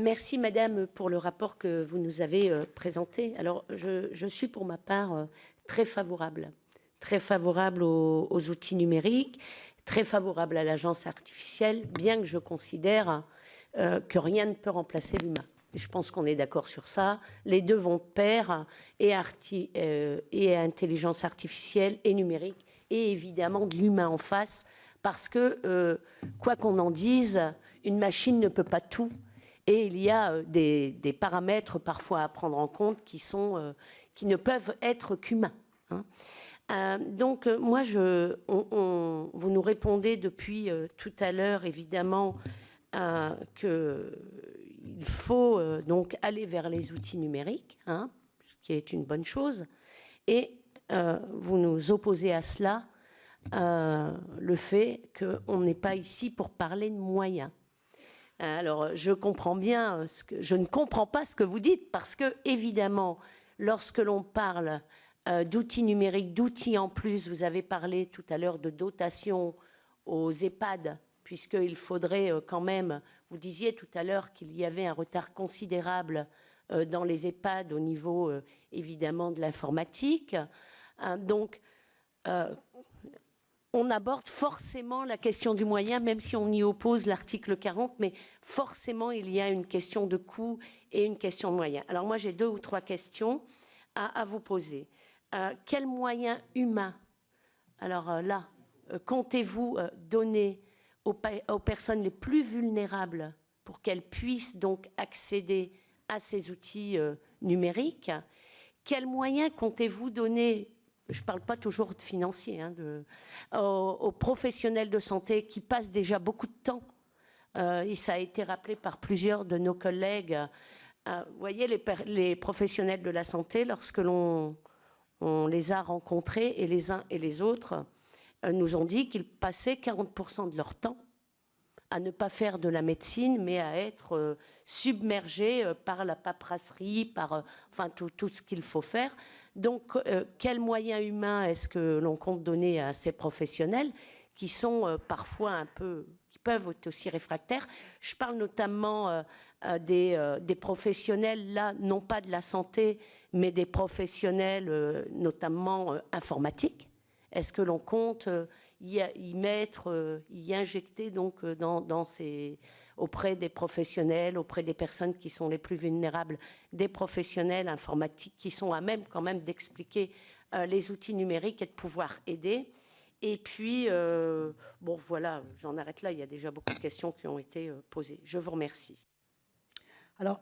Merci Madame pour le rapport que vous nous avez présenté. Alors je suis pour ma part très favorable aux outils numériques, très favorable à l'agence artificielle, bien que je considère que rien ne peut remplacer l'humain. Je pense qu'on est d'accord sur ça. Les deux vont de pair, et intelligence artificielle et numérique, et évidemment de l'humain en face, parce que, quoi qu'on en dise, une machine ne peut pas tout. Et il y a des paramètres parfois à prendre en compte qui ne peuvent être qu'humains. Donc moi, vous nous répondez depuis tout à l'heure, évidemment, qu'il faut donc aller vers les outils numériques, ce qui est une bonne chose. Et vous nous opposez à cela le fait qu'on n'est pas ici pour parler de moyens. Alors, je comprends bien je ne comprends pas ce que vous dites, parce que, évidemment, lorsque l'on parle d'outils numériques, d'outils en plus, vous avez parlé tout à l'heure de dotation aux EHPAD, puisqu'il faudrait quand même, vous disiez tout à l'heure qu'il y avait un retard considérable dans les EHPAD au niveau, évidemment, de l'informatique. Donc, on aborde forcément la question du moyen, même si on y oppose l'article 40, mais forcément, il y a une question de coût et une question de moyens. Alors moi, j'ai 2 ou 3 questions à vous poser. Quels moyens humains, alors là, comptez-vous donner aux personnes les plus vulnérables pour qu'elles puissent donc accéder à ces outils numériques? Quels moyens comptez-vous donner, je ne parle pas toujours de financiers, aux professionnels de santé qui passent déjà beaucoup de temps, et ça a été rappelé par plusieurs de nos collègues. Vous voyez, les professionnels de la santé, lorsque l'on les a rencontrés, et les uns et les autres nous ont dit qu'ils passaient 40% de leur temps à ne pas faire de la médecine, mais à être submergés par la paperasserie, par enfin tout ce qu'il faut faire. Donc, quels moyens humains est-ce que l'on compte donner à ces professionnels qui sont parfois qui peuvent être aussi réfractaires? Je parle notamment des professionnels, là, non pas de la santé, mais des professionnels notamment informatiques. Est-ce que l'on compte y mettre, y injecter donc auprès des professionnels, auprès des personnes qui sont les plus vulnérables, des professionnels informatiques qui sont à même quand même d'expliquer les outils numériques et de pouvoir aider? Et puis, bon voilà, j'en arrête là, il y a déjà beaucoup de questions qui ont été posées. Je vous remercie. Alors,